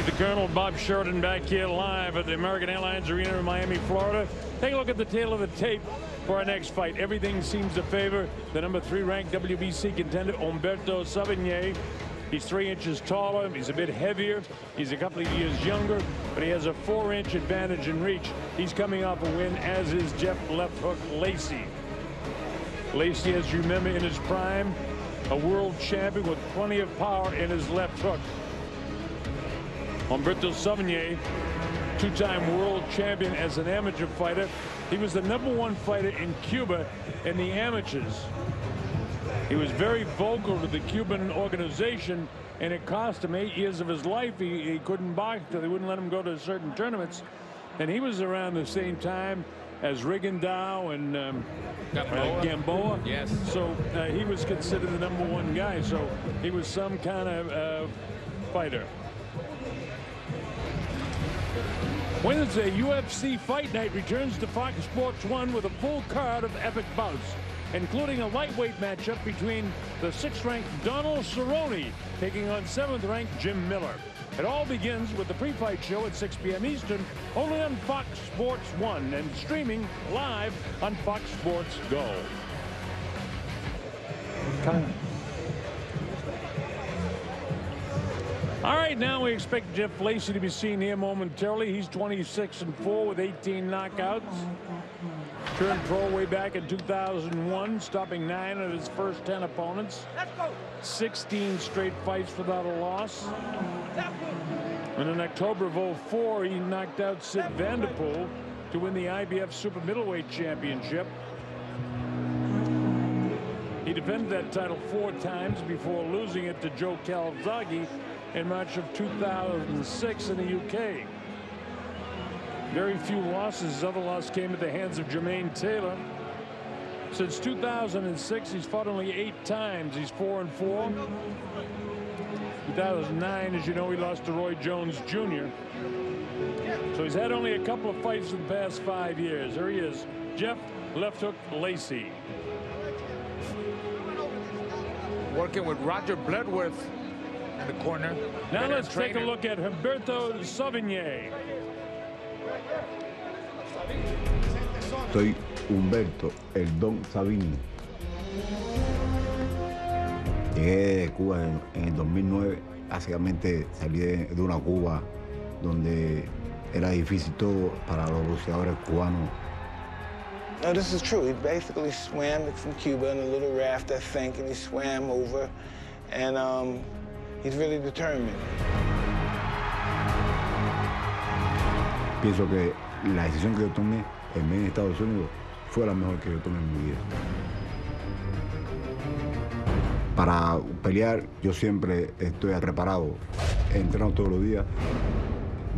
The Colonel, Bob Sheridan, back here live at the American Airlines Arena in Miami, Florida. Take a look at the tail of the tape for our next fight. Everything seems to favor the number 3 ranked WBC contender, Umberto Savigne. He's 3 inches taller. He's a bit heavier. He's a couple of years younger, but he has a 4-inch advantage in reach. He's coming off a win, as is Jeff left hook Lacy. Lacy, as you remember, in his prime, a world champion with plenty of power in his left hook. Umberto Savigne, 2-time world champion as an amateur fighter. He was the #1 fighter in Cuba in the amateurs. He was very vocal to the Cuban organization, and it cost him 8 years of his life. He couldn't box because they wouldn't let him go to certain tournaments. And he was around the same time as Rigondeaux and Gamboa. Yes. So he was considered the #1 guy. So he was some kind of fighter. Wednesday, UFC Fight Night returns to Fox Sports 1 with a full card of epic bouts, including a lightweight matchup between the 6th-ranked Donald Cerrone taking on 7th-ranked Jim Miller. It all begins with the pre-fight show at 6 p.m. Eastern, only on Fox Sports 1 and streaming live on Fox Sports Go. All right, now we expect Jeff Lacy to be seen here momentarily. He's 26-4 with 18 knockouts. Turned pro way back in 2001, stopping 9 of his first 10 opponents. 16 straight fights without a loss. And in October of 2004, he knocked out Sid Vanderpool to win the IBF Super Middleweight Championship. He defended that title 4 times before losing it to Joe Calzaghe in March of 2006 in the UK. Very few losses. His other loss came at the hands of Jermaine Taylor. Since 2006, he's fought only 8 times. He's 4-4. 2009, as you know, he lost to Roy Jones Jr. So he's had only a couple of fights in the past 5 years. Here he is, Jeff left hook Lacy. Working with Roger Bloodworth in the corner. Now let's take a look at Umberto Savigne. Soy Humberto, el Don Savigne. Llegué de Cuba en el 2009. Básicamente salí de una Cuba donde era difícil todo para los boxeadores cubanos. No, this is true. He basically swam from Cuba in a little raft, I think, and he swam over, and he's really determined. Pienso que la decisión que yo tomé en Estados Unidos fue la mejor que yo tomé en mi vida. Para pelear, yo siempre estoy preparado. Entreno todos los días.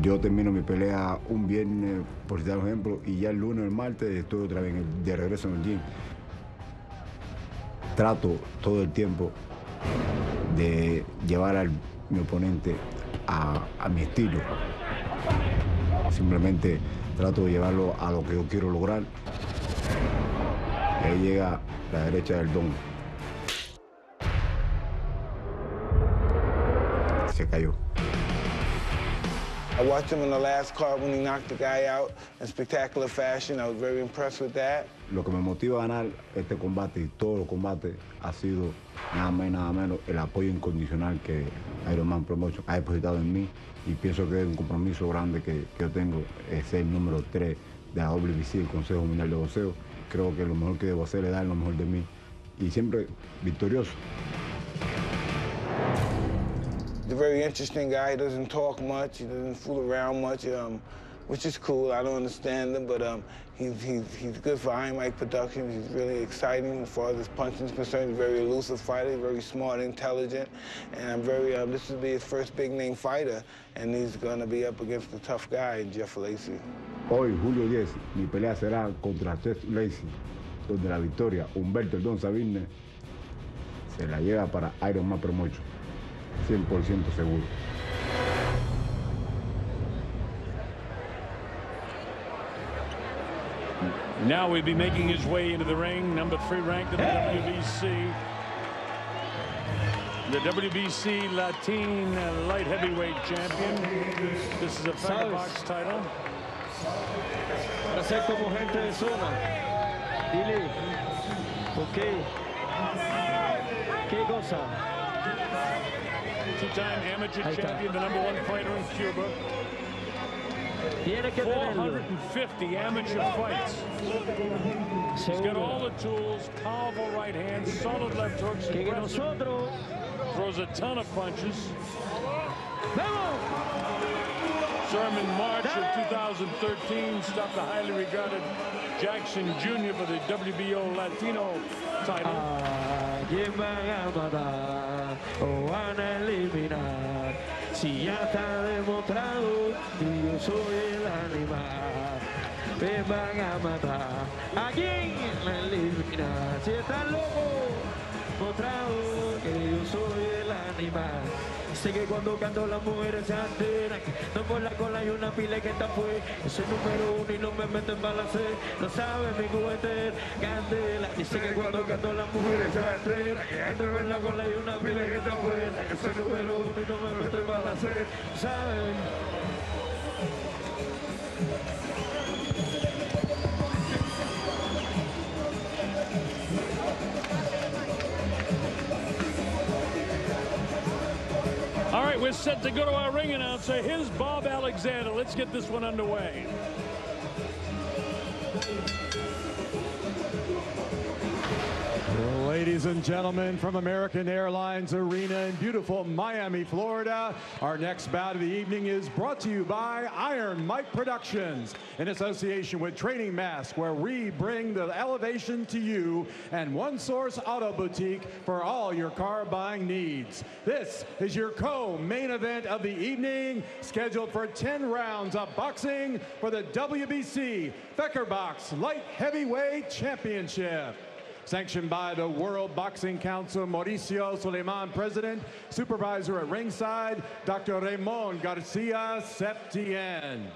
Yo termino mi pelea un viernes, por citar un ejemplo, y ya el lunes o el martes estoy otra vez de regreso en el gym. Trato todo el tiempo de llevar a mi oponente a mi estilo. Simplemente trato de llevarlo a lo que yo quiero lograr. Y ahí llega la derecha del Don. Se cayó. I watched him in the last card when he knocked the guy out in spectacular fashion. I was very impressed with that. Lo que me motiva a ganar este combate y todos los combates ha sido nada más y nada menos el apoyo incondicional que Ironman Promotion ha depositado en mí, y pienso que es un compromiso grande que yo tengo, es ser el número 3 de la WBC, el Consejo Mundial de Boxeo. Creo que lo mejor que debo hacer es dar lo mejor de mí y siempre victorioso. He's a very interesting guy. He doesn't talk much. He doesn't fool around much, which is cool. I don't understand him, but he's good for Iron Mike Productions. He's really exciting as far as his punching is concerned. He's a very elusive fighter, very smart, intelligent, and I'm very. This will be his first big-name fighter, and he's going to be up against a tough guy, Jeff Lacy. Hoy, julio 10, mi pelea será contra Jeff Lacy, donde la victoria, Humberto el Don Savigne, se la lleva para Ironman Promotion. 100% seguro. Now we'll be making his way into the ring, number 3 ranked in the WBC. the WBC Latin light heavyweight champion. This is a Fecker box title. Para ser como gente de zona. Dile, ok. ¿Qué cosa? Two-time amateur champion, the #1 fighter in Cuba. Tiene que tenerlo. 450 amateur fights. He's got all the tools, powerful right hand, solid left hooks, Que nosotros throws a ton of punches. Sermon in March of 2013 stopped the highly regarded Jackson Jr. for the WBO Latino title. ¿Quién van a matar o van a eliminar? Si ya está demostrado que yo soy el animal. Me van a matar. ¿A quién van a eliminar? Si están locos, demostrado que yo soy el animal. Sé que cuando canto las mujeres se alteran. No por la cola y una pila que está fue. Yo soy #1 y no me meten balacé. No sabe mi juguete candela. Dice que cuando canto las mujeres se alteran. No por la cola y una pila que está fue. Yo soy #1 y no me meten balacé. No sabe. All right, we're set to go to our ring announcer. Here's Bob Alexander. Let's get this one underway. Ladies and gentlemen, from American Airlines Arena in beautiful Miami, Florida, our next bout of the evening is brought to you by Iron Mike Productions in association with Training Mask, where we bring the elevation to you, and One Source Auto Boutique for all your car buying needs. This is your co-main event of the evening, scheduled for 10 rounds of boxing for the WBC Fecker Box Light Heavyweight Championship. Sanctioned by the World Boxing Council, Mauricio Suleiman, President, Supervisor at ringside, Dr. Ramon Garcia Septien.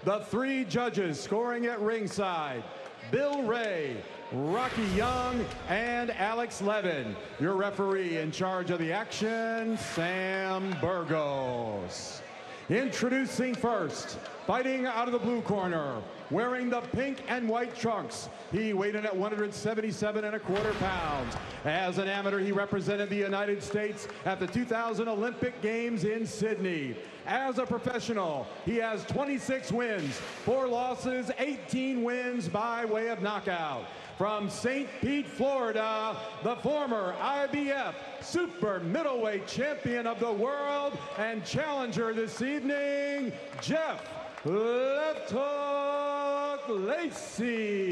The 3 judges scoring at ringside, Bill Ray, Rocky Young, and Alex Levin. Your referee in charge of the action, Sam Burgos. Introducing first, fighting out of the blue corner, wearing the pink and white trunks. He weighed in at 177¼ pounds. As an amateur, he represented the United States at the 2000 Olympic Games in Sydney. As a professional, he has 26 wins, 4 losses, 18 wins by way of knockout. From St. Pete, Florida, the former IBF super middleweight champion of the world and challenger this evening, Jeff Left Hook Lacy.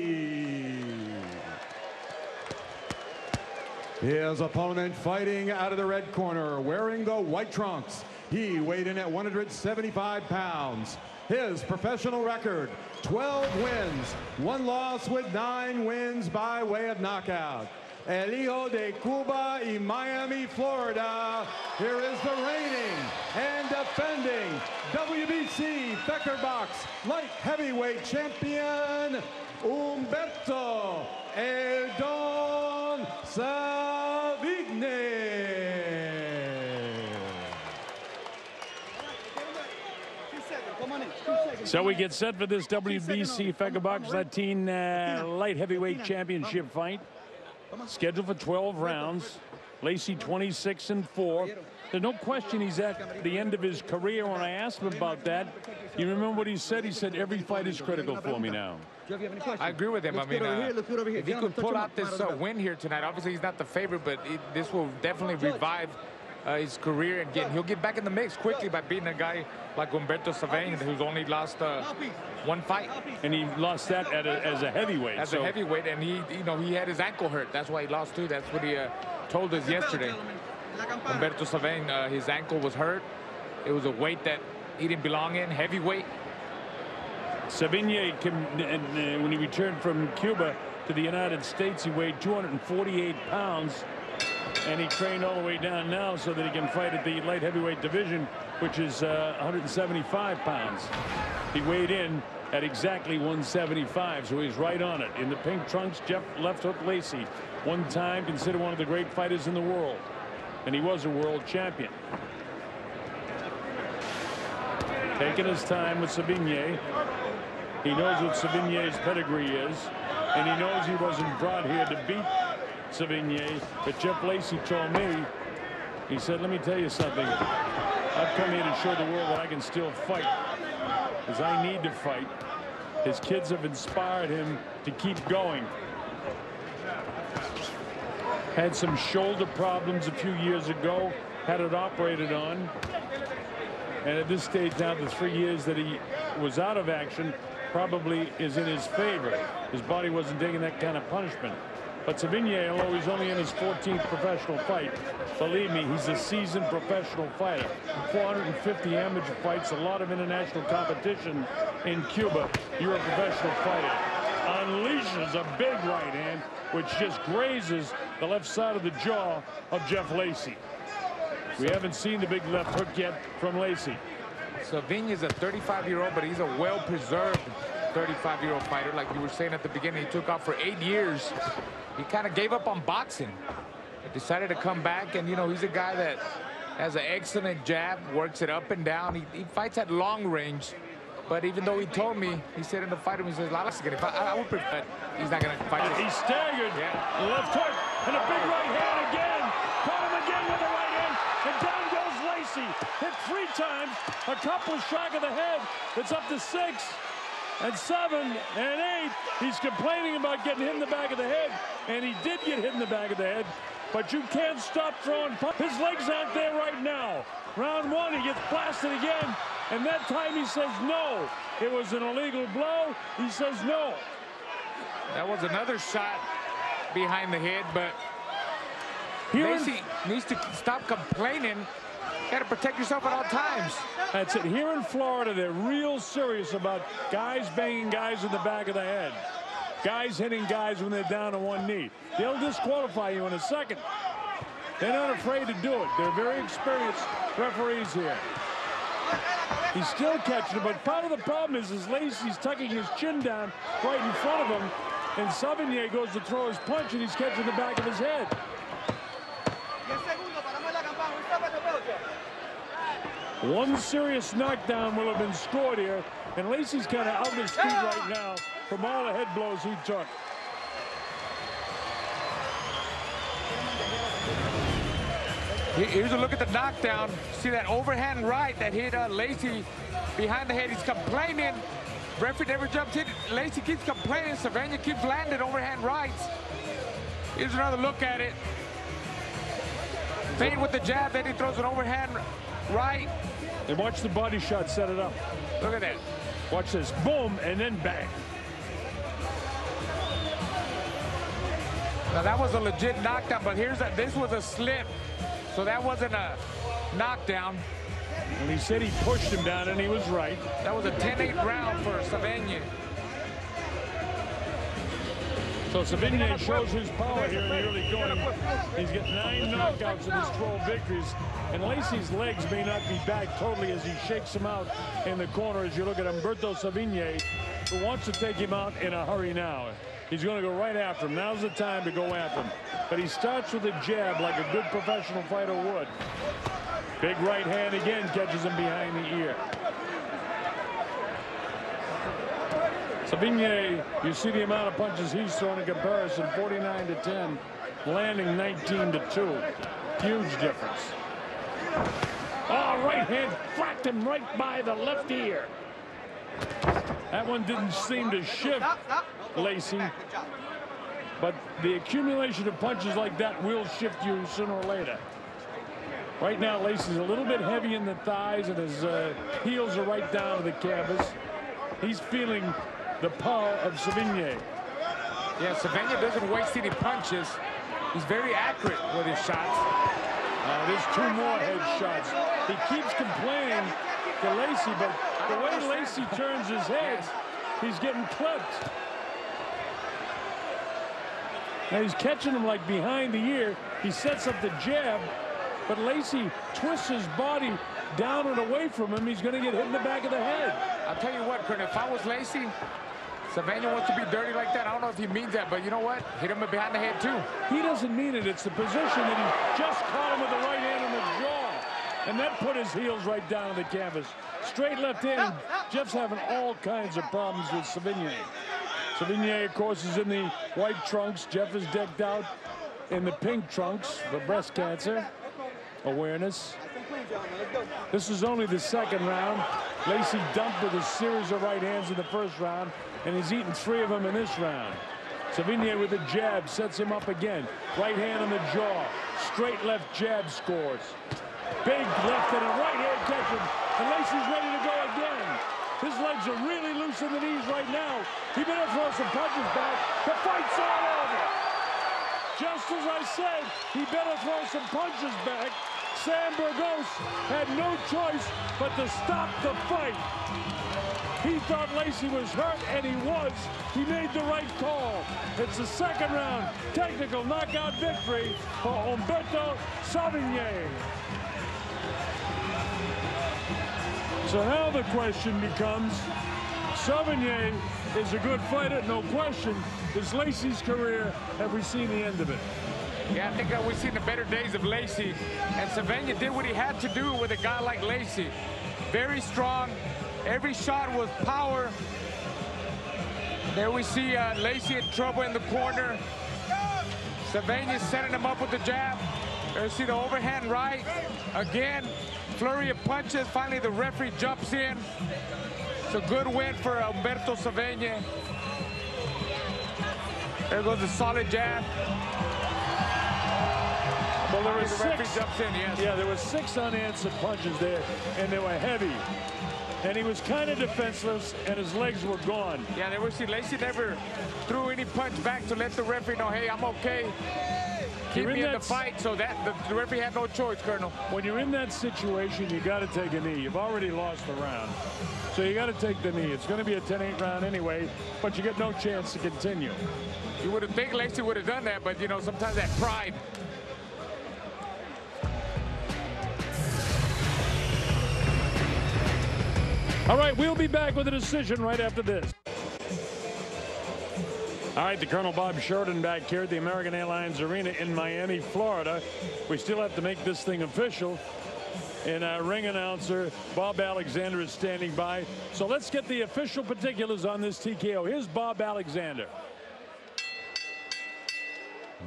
His opponent fighting out of the red corner, wearing the white trunks. He weighed in at 175 pounds. His professional record, 12 wins, 1 loss with 9 wins by way of knockout. El Hijo de Cuba y Miami, Florida. Here is the reigning and defending WBC Fecker Box Light Heavyweight Champion, Umberto El Don Savigne. So we get set for this WBC Fecker Box Latin light heavyweight championship fight. Scheduled for 12 rounds. Lacy 26-4. There's no question he's at the end of his career. When I asked him about that, you remember what he said? He said, every fight is critical for me now. I agree with him. I mean, if he could pull out this win here tonight, obviously he's not the favorite, but this will definitely revive his career, and he'll get back in the mix quickly by beating a guy like Umberto Savigne, who's only lost 1 fight. And he lost that as a heavyweight. As a heavyweight, and he had his ankle hurt. That's why he lost too. That's what he told us yesterday. Umberto Savigne, his ankle was hurt. It was a weight that he didn't belong in, heavyweight. Savigne, when he returned from Cuba to the United States, he weighed 248 pounds. And he trained all the way down now so that he can fight at the light heavyweight division, which is 175 pounds. He weighed in at exactly 175, so he's right on it. In the pink trunks, Jeff Left Hook Lacy, one time considered one of the great fighters in the world. and he was a world champion. Taking his time with Savigne. He knows what Savigne's pedigree is, and he knows he wasn't brought here to beat Savigne. But Jeff Lacy told me, he said, let me tell you something. I've come here to show the world that I can still fight, because I need to fight. His kids have inspired him to keep going. Had some shoulder problems a few years ago, had it operated on. And at this stage now, the 3 years that he was out of action probably is in his favor. His body wasn't taking that kind of punishment. But Savigne, although he's only in his 14th professional fight, believe me, he's a seasoned professional fighter. 450 amateur fights, a lot of international competition in Cuba. You're a professional fighter. Unleashes a big right hand, which just grazes the left side of the jaw of Jeff Lacy. We haven't seen the big left hook yet from Lacy. Savigne is a 35-year-old, but he's a well-preserved 35-year-old fighter. Like you were saying at the beginning, he took off for 8 years. He kind of gave up on boxing. He decided to come back, and, you know, he's a guy that has an excellent jab, works it up and down. He fights at long range. But even though he told me, he said in the fight, he says, Lacy's going to fight. I would prefer, he's not going to fight. He staggered. Yeah. Left hook and a big right hand again. Caught him again with the right hand. And down goes Lacy. Hit 3 times. A couple shot of the head. It's up to 6 and 7 and 8. He's complaining about getting hit in the back of the head. And he did get hit in the back of the head. But you can't stop throwing punches. His legs aren't there right now. Round 1, he gets blasted again. And that time he says no. It was an illegal blow. He says no. That was another shot behind the head, but Lacy needs to stop complaining. You got to protect yourself at all times. That's it. Here in Florida, they're real serious about guys banging guys in the back of the head. Guys hitting guys when they're down on one knee. They'll disqualify you in a second. They're not afraid to do it. They're very experienced referees here. He's still catching it, but part of the problem is Lacy's tucking his chin down right in front of him, and Savigne goes to throw his punch, and he's catching the back of his head. One serious knockdown will have been scored here, and Lacy's kind of out of his feet right now from all the head blows he took. Here's a look at the knockdown. See that overhand right that hit Lacy behind the head. He's complaining. Referee never jumped in. Lacy keeps complaining. Savigne keeps landing overhand rights. Here's another look at it. Fade with the jab, then he throws an overhand right. And watch the body shot set it up. Look at that. Watch this. Boom, and then bang. Now that was a legit knockdown, but this was a slip. So that wasn't a knockdown. And he said he pushed him down, and he was right. That was a 10-8 round for Savigne. So Savigne shows his power here in the early going. He's got 9 knockouts in his 12 victories. And Lacy's legs may not be back totally as he shakes him out in the corner as you look at Umberto Savigne, who wants to take him out in a hurry now. He's going to go right after him. Now's the time to go after him. But he starts with a jab like a good professional fighter would. Big right hand again catches him behind the ear. Savigne, you see the amount of punches he's thrown in comparison, 49 to 10, landing 19 to 2. Huge difference. Oh, right hand flacked him right by the left ear. That one didn't seem to shift Lacy, but the accumulation of punches like that will shift you sooner or later. Right now, Lacy's a little bit heavy in the thighs, and his heels are right down to the canvas. He's feeling the power of Savigne. Yeah, Savigne doesn't waste any punches. He's very accurate with his shots. There's 2 more head shots. He keeps complaining to Lacy, but the way Lacy turns his head, he's getting clipped. Now he's catching him like behind the ear. He sets up the jab, but Lacy twists his body down and away from him. He's going to get hit in the back of the head. I'll tell you what, Colonel, if I was Lacy, Savigne wants to be dirty like that. I don't know if he means that, but you know what? Hit him behind the head, too. He doesn't mean it. It's the position that he just caught him with the right hand on the jaw. And that put his heels right down on the canvas. Straight left hand. Jeff's having all kinds of problems with Savigne. Savigne, of course, is in the white trunks. Jeff is decked out in the pink trunks for breast cancer awareness. This is only the second round. Lacy dumped with a series of right hands in the first round, and he's eaten 3 of them in this round. Savigne with a jab sets him up again. Right hand on the jaw. Straight left jab scores. Big left and a right hand catch him, and Lacy's ready to go again. His legs are really loose in the knees right now. He better throw some punches back. The fight's all over. Just as I said, he better throw some punches back. Sam Burgos had no choice but to stop the fight. He thought Lacy was hurt, and he was. He made the right call. It's the second round technical knockout victory for Umberto Savigne. So now the question becomes, Savigne is a good fighter, no question. Is Lacy's career, have we seen the end of it? Yeah, I think we've seen the better days of Lacy. And Savigne did what he had to do with a guy like Lacy. Very strong. Every shot was power. There we see Lacy in trouble in the corner. Savigne setting him up with the jab. There we see the overhand right. Again, flurry of punches. Finally, the referee jumps in. It's a good win for Umberto Savigne. There goes a solid jab. Well, there were the 6. referee jumps in, yes. Yeah, there were 6 unanswered punches there, and they were heavy. And he was kind of defenseless, and his legs were gone. Yeah, there we see Lacy never threw any punch back to let the referee know, hey, I'm okay. Keep me in the fight, so that the referee had no choice, Colonel. When you're in that situation, you got to take a knee. You've already lost the round, so you got to take the knee. It's going to be a 10-8 round anyway, but you get no chance to continue. You would have think Lacy would have done that, but you know, sometimes that pride. All right, we'll be back with a decision right after this. All right, the Colonel Bob Sheridan back here at the American Airlines Arena in Miami, Florida. We still have to make this thing official. And our ring announcer, Bob Alexander, is standing by. So let's get the official particulars on this TKO. Here's Bob Alexander.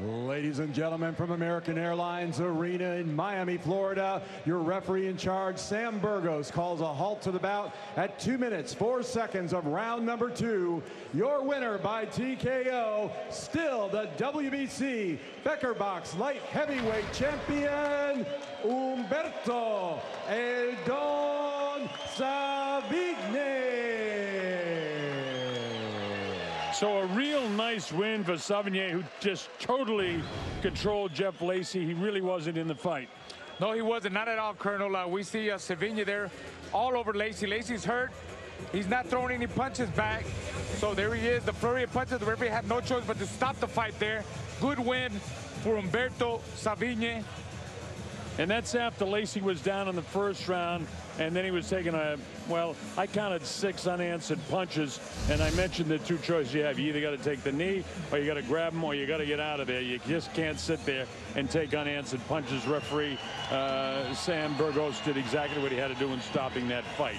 Ladies and gentlemen, from American Airlines Arena in Miami, Florida, your referee in charge, Sam Burgos, calls a halt to the bout at 2 minutes, 4 seconds of round number 2. Your winner by TKO, still the WBC Becker Box Light Heavyweight Champion, Umberto El Don Savigne. So a real nice win for Savigne, who just totally controlled Jeff Lacy. He really wasn't in the fight. No, he wasn't. Not at all, Colonel. We see Savigne there all over Lacy. Lacy's hurt. He's not throwing any punches back. So there he is, the flurry of punches. The referee had no choice but to stop the fight there. Good win for Umberto Savigne. And that's after Lacy was down in the first round, and then he was taking well, I counted 6 unanswered punches, and I mentioned the 2 choices you have. You either got to take the knee, or you got to grab him, or you got to get out of there. You just can't sit there and take unanswered punches. Referee Sam Burgos did exactly what he had to do in stopping that fight.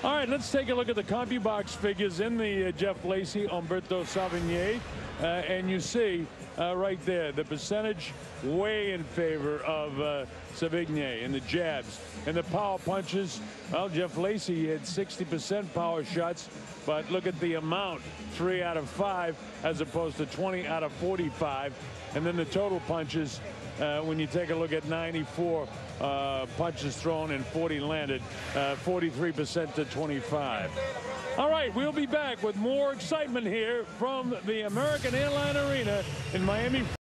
All right, let's take a look at the CompuBox figures in the Jeff Lacy, Umberto Savigne, and you see right there the percentage way in favor of Savigne in the jabs and the power punches. Well, Jeff Lacy had 60% power shots, but look at the amount, 3 out of 5 as opposed to 20 out of 45. And then the total punches, when you take a look at 94 punches thrown and 40 landed, 43% to 25. All right, we'll be back with more excitement here from the American Airlines Arena in Miami.